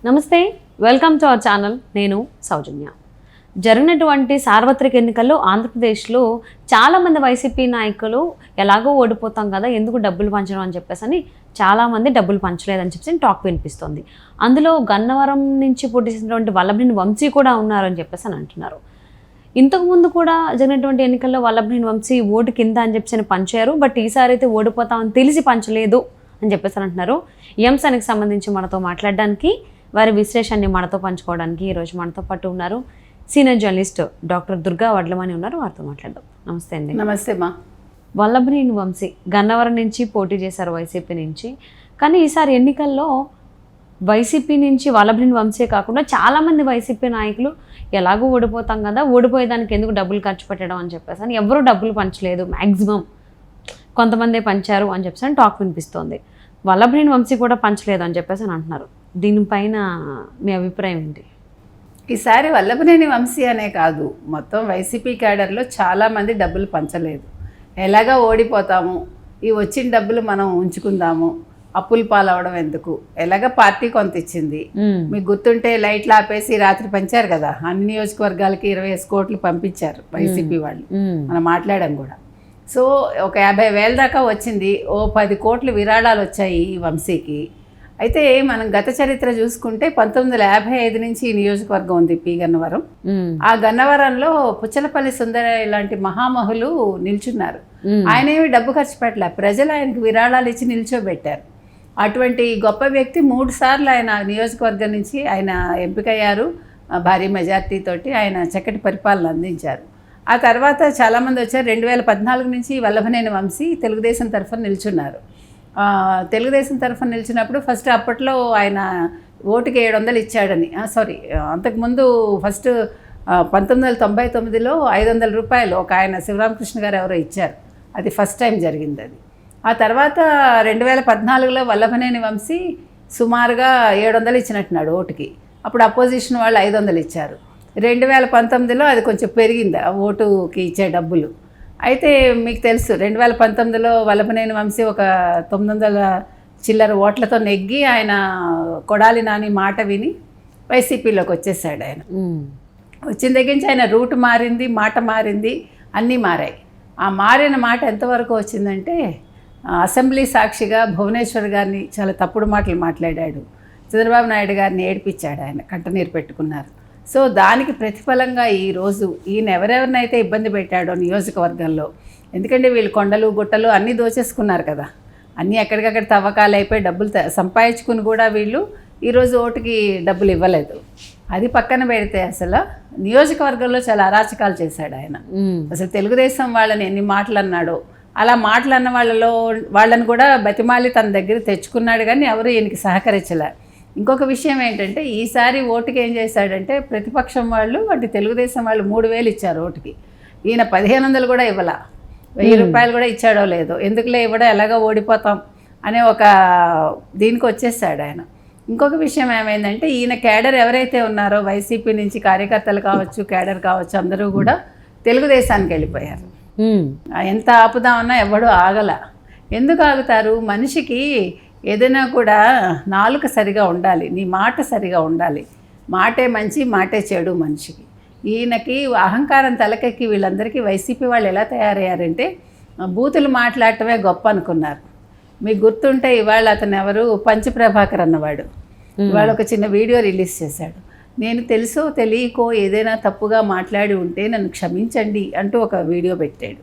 నమస్తే, welcome to our channel. నేను సౌజన్య. జరిగినటువంటి సార్వత్రిక ఎన్నికల్లో ఆంధ్రప్రదేశ్లో చాలామంది వైసీపీ నాయకులు ఎలాగో ఓడిపోతాం కదా, ఎందుకు డబ్బులు పంచడం అని చెప్పేసి అని చాలామంది డబ్బులు పంచలేదని చెప్పేసి టాక్ వినిపిస్తుంది. అందులో గన్నవరం నుంచి పోటీ చేసినటువంటి వల్లభనేని వంశీ కూడా ఉన్నారని చెప్పేసి అని అంటున్నారు. ఇంతకుముందు కూడా జరిగినటువంటి ఎన్నికల్లో వల్లభనేని వంశీ ఓటు కింద అని చెప్పేసి పంచారు, బట్ ఈసారి అయితే ఓడిపోతామని తెలిసి పంచలేదు అని చెప్పేసి అంటున్నారు. ఈ అంశానికి సంబంధించి మనతో మాట్లాడడానికి, వారి విశ్లేషణని మనతో పంచుకోవడానికి ఈరోజు మనతో పాటు ఉన్నారు సీనియర్ జర్నలిస్ట్ డాక్టర్ దుర్గా వడ్లమని ఉన్నారు. వారితో మాట్లాడదాం. నమస్తే అండి. నమస్తే మా. వల్లభనేని వంశీ గన్నవరం నుంచి పోటీ చేశారు వైసీపీ నుంచి, కానీ ఈసారి ఎన్నికల్లో వైసీపీ నుంచి వల్లభనేని వంశీ కాకుండా చాలామంది వైసీపీ నాయకులు ఎలాగో ఓడిపోతాం కదా, ఓడిపోయేదానికి ఎందుకు డబ్బులు ఖర్చు పెట్టడం అని చెప్పేసి అని ఎవరు డబ్బులు పంచలేదు, మ్యాక్సిమం కొంతమందే పంచారు అని చెప్పేసి అని టాక్ వినిపిస్తోంది. వల్లభనేని వంశీ కూడా పంచలేదు అని చెప్పేసి అని అంటున్నారు. దీనిపైన మీ అభిప్రాయం ఏంటి? ఈసారి వల్లభనేని వంశీ అనే కాదు, మొత్తం వైసీపీ క్యాడర్లో చాలామంది డబ్బులు పంచలేదు. ఎలాగా ఓడిపోతాము, ఈ వచ్చిన డబ్బులు మనం ఉంచుకుందాము, అప్పులు పాలవడం ఎందుకు, ఎలాగ పార్టీ కొంత ఇచ్చింది. మీకు గుర్తుంటే లైట్లు ఆపేసి రాత్రి పంచారు కదా, అన్ని నియోజకవర్గాలకి 20 కోట్లు పంపించారు వైసీపీ వాళ్ళు. మనం మాట్లాడాం కూడా. సో ఒక 50,000 దాకా వచ్చింది. ఓ 10 కోట్లు విరాళాలు వచ్చాయి ఈ వంశీకి. అయితే మనం గత చరిత్ర చూసుకుంటే 1955 నుంచి ఈ నియోజకవర్గం ఉంది పి గన్నవరం. ఆ గన్నవరంలో పుచ్చలపల్లి సుందర ఇలాంటి మహామహులు నిల్చున్నారు. ఆయన ఏమి డబ్బు ఖర్చు పెట్టలే, ప్రజలు ఆయనకు విరాళాలు ఇచ్చి నిల్చోబెట్టారు. అటువంటి గొప్ప వ్యక్తి 3 సార్లు ఆయన నియోజకవర్గం నుంచి ఆయన ఎంపికయ్యారు. భారీ మెజార్టీ తోటి ఆయన చక్కటి పరిపాలన అందించారు. ఆ తర్వాత చాలామంది వచ్చారు. 2014 నుంచి వల్లభనేని వంశీ తెలుగుదేశం తరఫున నిల్చున్నారు. తెలుగుదేశం తరఫున నిలిచినప్పుడు ఫస్ట్ అప్పట్లో ఆయన ఓటుకి 700 ఇచ్చాడని, అంతకుముందు ఫస్ట్ 1999లో 500 రూపాయలు ఒక ఆయన శివరామకృష్ణ గారు ఎవరో ఇచ్చారు. అది ఫస్ట్ టైం జరిగింది అది. ఆ తర్వాత 2014లో వల్లభనేని వంశీ సుమారుగా 700 ఇచ్చినట్టున్నాడు ఓటుకి. అప్పుడు అపోజిషన్ వాళ్ళు 500 ఇచ్చారు. 2019లో అది కొంచెం పెరిగింది ఆ ఓటుకి ఇచ్చే డబ్బులు. అయితే మీకు తెలుసు 2019లో వల్లభనేని వంశీ ఒక 900 చిల్లర ఓట్లతో నెగ్గి ఆయన కొడాలి నాని మాట విని వైసీపీలోకి వచ్చేసాడు. ఆయన వచ్చిన దగ్గర నుంచి ఆయన రూట్ మారింది, మాట మారింది, అన్నీ మారాయి. ఆ మారిన మాట ఎంతవరకు వచ్చిందంటే అసెంబ్లీ సాక్షిగా భువనేశ్వర్ గారిని చాలా తప్పుడు మాటలు మాట్లాడాడు. చంద్రబాబు నాయుడు గారిని ఏడిపించాడు, ఆయన కంటనీరు పెట్టుకున్నారు. సో దానికి ప్రతిఫలంగా ఈరోజు ఈయన ఎవరెవరినైతే ఇబ్బంది పెట్టాడో నియోజకవర్గంలో, ఎందుకంటే వీళ్ళు కొండలు గుట్టలు అన్నీ దోచేసుకున్నారు కదా, అన్నీ ఎక్కడికక్కడ తవ్వకాలు అయిపోయి డబ్బులు సంపాదించుకుని కూడా వీళ్ళు ఈరోజు ఓటుకి డబ్బులు ఇవ్వలేదు. అది పక్కన పెడితే అసలు నియోజకవర్గంలో చాలా అరాచకాలు చేశాడు ఆయన. అసలు తెలుగుదేశం వాళ్ళని ఎన్ని మాటలు అన్నాడో, అలా మాటలన్న వాళ్ళని కూడా బతిమాలి తన దగ్గర తెచ్చుకున్నాడు, కానీ ఎవరు ఈయనకి సహకరించలే. ఇంకొక విషయం ఏంటంటే ఈసారి ఓటుకి ఏం చేశాడంటే ప్రతిపక్షం వాళ్ళు అంటే తెలుగుదేశం వాళ్ళు 3,000 ఇచ్చారు ఓటుకి, ఈయన 1,500 కూడా ఇవ్వాల, 1,000 రూపాయలు కూడా ఇచ్చాడో లేదో, ఎందుకులే ఇవ్వడం, ఎలాగో ఓడిపోతాం అనే ఒక దీనికి వచ్చేసాడు ఆయన. ఇంకొక విషయం ఏమైందంటే ఈయన క్యాడర్ ఎవరైతే ఉన్నారో వైసీపీ నుంచి కార్యకర్తలు కావచ్చు, క్యాడర్ కావచ్చు, అందరూ కూడా తెలుగుదేశానికి వెళ్ళిపోయారు. ఎంత ఆపుదామన్నా ఎవడూ ఆగల. ఎందుకు ఆగుతారు? మనిషికి ఏదైనా కూడా నాలుక సరిగా ఉండాలి, నీ మాట సరిగా ఉండాలి. మాటే మంచి, మాటే చెడు మనిషికి. ఈయనకి అహంకారం తలకెక్కి వీళ్ళందరికీ వైసీపీ వాళ్ళు ఎలా తయారయ్యారంటే బూతులు మాట్లాడటమే గొప్ప అనుకున్నారు. మీకు గుర్తుంటే ఇవాళ అతను ఎవరు, పంచప్రభాకర్ అన్నవాడు ఇవాళ ఒక చిన్న వీడియో రిలీజ్ చేశాడు. నేను తెలుసో తెలియకో ఏదైనా తప్పుగా మాట్లాడి ఉంటే నన్ను క్షమించండి అంటూ ఒక వీడియో పెట్టాడు.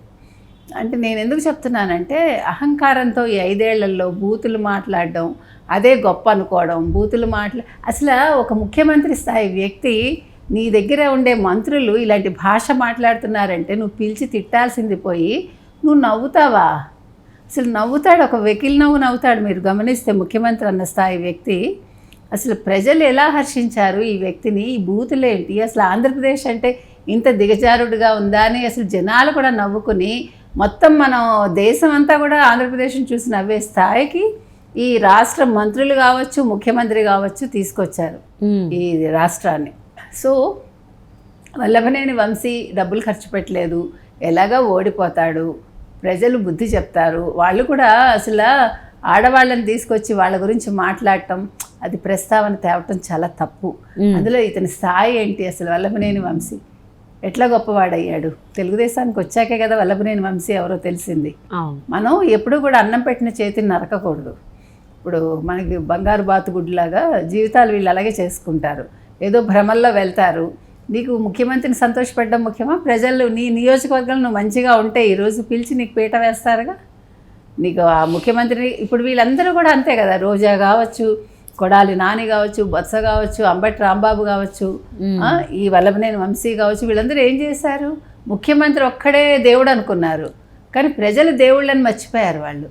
అంటే నేను ఎందుకు చెప్తున్నానంటే అహంకారంతో ఈ 5 ఏళ్లలో బూతులు మాట్లాడడం అదే గొప్ప అనుకోవడం. బూతులు అసలు ఒక ముఖ్యమంత్రి స్థాయి వ్యక్తి, నీ దగ్గర ఉండే మంత్రులు ఇలాంటి భాష మాట్లాడుతున్నారంటే నువ్వు పిలిచి తిట్టాల్సింది పోయి నువ్వు నవ్వుతావా? అసలు నవ్వుతాడు, ఒక వెకిల్ నవ్వుతాడు. మీరు గమనిస్తే ముఖ్యమంత్రి అన్న స్థాయి వ్యక్తి, అసలు ప్రజలు ఎలా హర్షించారు ఈ వ్యక్తిని, ఈ బూతులేంటి, అసలు ఆంధ్రప్రదేశ్ అంటే ఇంత దిగజారుడుగా ఉందా అని అసలు జనాలు కూడా నవ్వుకుని మొత్తం మనం దేశం అంతా కూడా ఆంధ్రప్రదేశ్ని చూసి నవ్వే స్థాయికి ఈ రాష్ట్ర మంత్రులు కావచ్చు, ముఖ్యమంత్రి కావచ్చు తీసుకొచ్చారు ఈ రాష్ట్రాన్ని. సో వల్లభనేని వంశీ డబ్బులు ఖర్చు పెట్టలేదు, ఎలాగా ఓడిపోతాడు, ప్రజలు బుద్ధి చెప్తారు. వాళ్ళు కూడా అసలు ఆడవాళ్ళని తీసుకొచ్చి వాళ్ళ గురించి మాట్లాడటం అది ప్రస్తావన తేవటం చాలా తప్పు. అందులో ఇతని స్థాయి ఏంటి అసలు? వల్లభనేని వంశీ ఎట్లా గొప్పవాడయ్యాడు? తెలుగుదేశానికి వచ్చాకే కదా వల్లభనేని వంశీ ఎవరో తెలిసింది. మనం ఎప్పుడు కూడా అన్నం పెట్టిన చేతిని నరకకూడదు. ఇప్పుడు మనకి బంగారు బాతుగుడ్లాగా జీవితాలు వీళ్ళు అలాగే చేసుకుంటారు. ఏదో భ్రమల్లో వెళ్తారు. నీకు ముఖ్యమంత్రిని సంతోషపెట్టడం ముఖ్యమా? ప్రజలు నీ నియోజకవర్గంలో నువ్వు మంచిగా ఉంటే ఈరోజు పిలిచి నీకు పీట వేస్తారుగా. నీకు ఆ ముఖ్యమంత్రిని ఇప్పుడు వీళ్ళందరూ కూడా అంతే కదా. రోజా కావచ్చు, కొడాలి నాని కావచ్చు, బొత్స కావచ్చు, అంబటి రాంబాబు కావచ్చు, ఈ వల్లభనేని వంశీ కావచ్చు, వీళ్ళందరూ ఏం చేశారు? ముఖ్యమంత్రి ఒక్కడే దేవుడు అనుకున్నారు, కానీ ప్రజలు దేవుళ్ళని మర్చిపోయారు వాళ్ళు.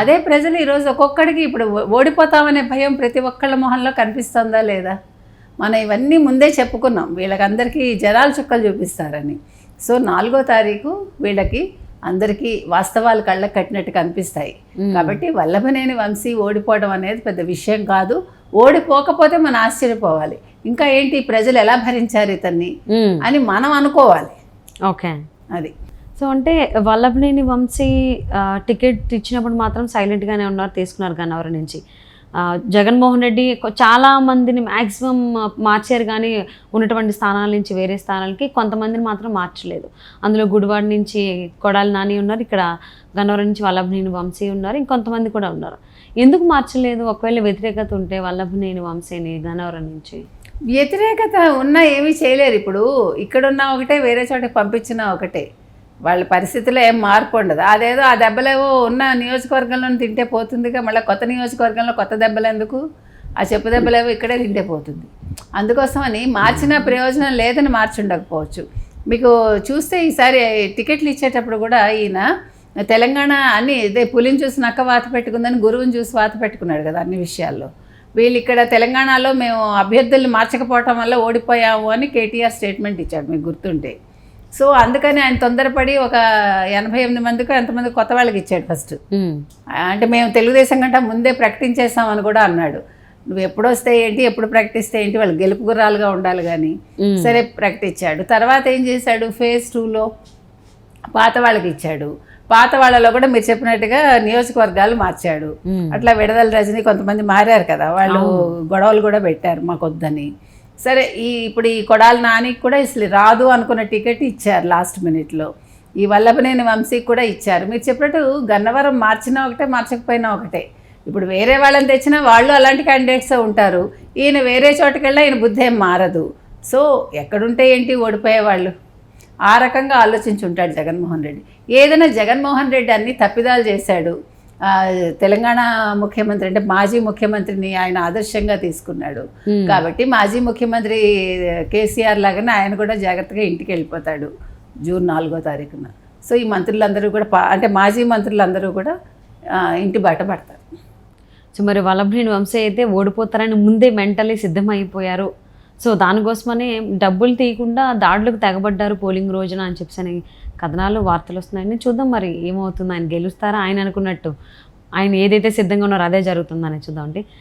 అదే ప్రజలు ఈరోజు ఒక్కొక్కడికి ఇప్పుడు ఓడిపోతామనే భయం ప్రతి ఒక్కళ్ళ మొహంలో కనిపిస్తుందా లేదా? మనం ఇవన్నీ ముందే చెప్పుకున్నాం, వీళ్ళకందరికీ జనాలు చుక్కలు చూపిస్తారని. సో 4వ తారీఖు వీళ్ళకి అందరికీ వాస్తవాలు కళ్ళకు కట్టినట్టు కనిపిస్తాయి. కాబట్టి వల్లభనేని వంశీ ఓడిపోవడం అనేది పెద్ద విషయం కాదు. ఓడిపోకపోతే మనం ఆశ్చర్యపోవాలి. ఇంకా ఏంటి ప్రజలు ఎలా భరించారు ఇతన్ని అని మనం అనుకోవాలి. ఓకే, అది. సో అంటే వల్లభనేని వంశీ టికెట్ ఇచ్చినప్పుడు మాత్రం సైలెంట్గానే ఉన్నారు, తీసుకున్నారు గన్నవరం నుంచి. జగన్మోహన్ రెడ్డి చాలా మందిని మ్యాక్సిమం మార్చారు, కానీ ఉన్నటువంటి స్థానాల నుంచి వేరే స్థానాలకి కొంతమందిని మాత్రం మార్చలేదు. అందులో గుడివాడ నుంచి కొడాలి నాని ఉన్నారు, ఇక్కడ గన్నవరం నుంచి వల్లభనేని వంశీ ఉన్నారు, ఇంకొంతమంది కూడా ఉన్నారు. ఎందుకు మార్చలేదు? ఒకవేళ వ్యతిరేకత ఉంటే వల్లభనేని వంశీని గన్నవరం నుంచి వ్యతిరేకత ఉన్నా ఏమీ చేయలేరు. ఇప్పుడు ఇక్కడున్నా ఒకటే, వేరే చోటకి పంపించినా ఒకటే. వాళ్ళ పరిస్థితుల్లో ఏం మార్పు ఉండదు. అదేదో ఆ దెబ్బలేవో ఉన్న నియోజకవర్గంలో తింటే పోతుందిగా. మళ్ళీ కొత్త నియోజకవర్గంలో కొత్త దెబ్బలు ఎందుకు? ఆ చెప్పు దెబ్బలేవో ఇక్కడే తింటే పోతుంది. అందుకోసమని మార్చిన ప్రయోజనం లేదని మార్చుండకపోవచ్చు. మీకు చూస్తే ఈసారి టికెట్లు ఇచ్చేటప్పుడు కూడా ఈయన తెలంగాణ అన్ని ఇదే పులిని చూసి నక్క వాత పెట్టుకుందని గురువుని చూసి వాత పెట్టుకున్నాడు కదా అన్ని విషయాల్లో. వీళ్ళు ఇక్కడ తెలంగాణలో మేము అభ్యర్థుల్ని మార్చకపోవటం వల్ల ఓడిపోయాము అని కేటీఆర్ స్టేట్మెంట్ ఇచ్చాడు, మీకు గుర్తుంటే. సో అందుకని ఆయన తొందరపడి ఒక 88 మందికి ఎంతమంది కొత్త వాళ్ళకి ఇచ్చాడు ఫస్ట్. అంటే మేము తెలుగుదేశం కంటే ముందే ప్రకటించేసామని కూడా అన్నాడు. నువ్వు ఎప్పుడు వస్తే ఏంటి, ఎప్పుడు ప్రకటిస్తే ఏంటి, వాళ్ళు గెలుపు గుర్రాలుగా ఉండాలి కానీ. సరే ప్రకటించాడు. తర్వాత ఏం చేశాడు? ఫేజ్ 2లో పాత వాళ్ళకి ఇచ్చాడు. పాత వాళ్ళలో కూడా మీరు చెప్పినట్టుగా నియోజకవర్గాలు మార్చాడు. అట్లా విడదల రజని కొంతమంది మారారు కదా, వాళ్ళు గొడవలు కూడా పెట్టారు మాకొద్దని. సరే ఇప్పుడు ఈ కొడాలి నానికి కూడా అసలు రాదు అనుకున్న టికెట్ ఇచ్చారు లాస్ట్ మినిట్లో. ఈ వల్లభనేని వంశీకి కూడా ఇచ్చారు. మీరు చెప్పినట్టు గన్నవరం మార్చినా ఒకటే, మార్చకపోయినా ఒకటే. ఇప్పుడు వేరే వాళ్ళని తెచ్చినా వాళ్ళు అలాంటి క్యాండిడేట్సే ఉంటారు. ఈయన వేరే చోటుకెళ్ళినా ఈయన బుద్ధి ఏం మారదు. సో ఎక్కడుంటే ఏంటి, ఓడిపోయేవాళ్ళు. ఆ రకంగా ఆలోచించి ఉంటాడు జగన్మోహన్ రెడ్డి. ఏదైనా జగన్మోహన్ రెడ్డి అన్ని తప్పిదాలు చేశాడు. తెలంగాణ ముఖ్యమంత్రి అంటే మాజీ ముఖ్యమంత్రిని ఆయన ఆదర్శంగా తీసుకున్నాడు. కాబట్టి మాజీ ముఖ్యమంత్రి కేసీఆర్ లాగానే ఆయన కూడా జాగ్రత్తగా ఇంటికి వెళ్ళిపోతాడు జూన్ 4వ తారీఖున. సో ఈ మంత్రులందరూ కూడా అంటే మాజీ మంత్రులందరూ కూడా ఇంటి బాట పడతారు. సో మరి వల్లభనేని వంశీ అయితే ఓడిపోతారని ముందే మెంటలీ సిద్ధమైపోయారు. సో దానికోసమనే డబ్బులు తీయకుండా దాడులకు తెగబడ్డారు పోలింగ్ రోజున అని చెప్పని కథనాలు వార్తలు వస్తున్నాయని. చూద్దాం మరి ఏమవుతుంది, ఆయన గెలుస్తారా? ఆయన అనుకున్నట్టు ఆయన ఏదైతే సిద్ధంగా ఉన్నారో అదే జరుగుతుందని చూద్దాం. అంటే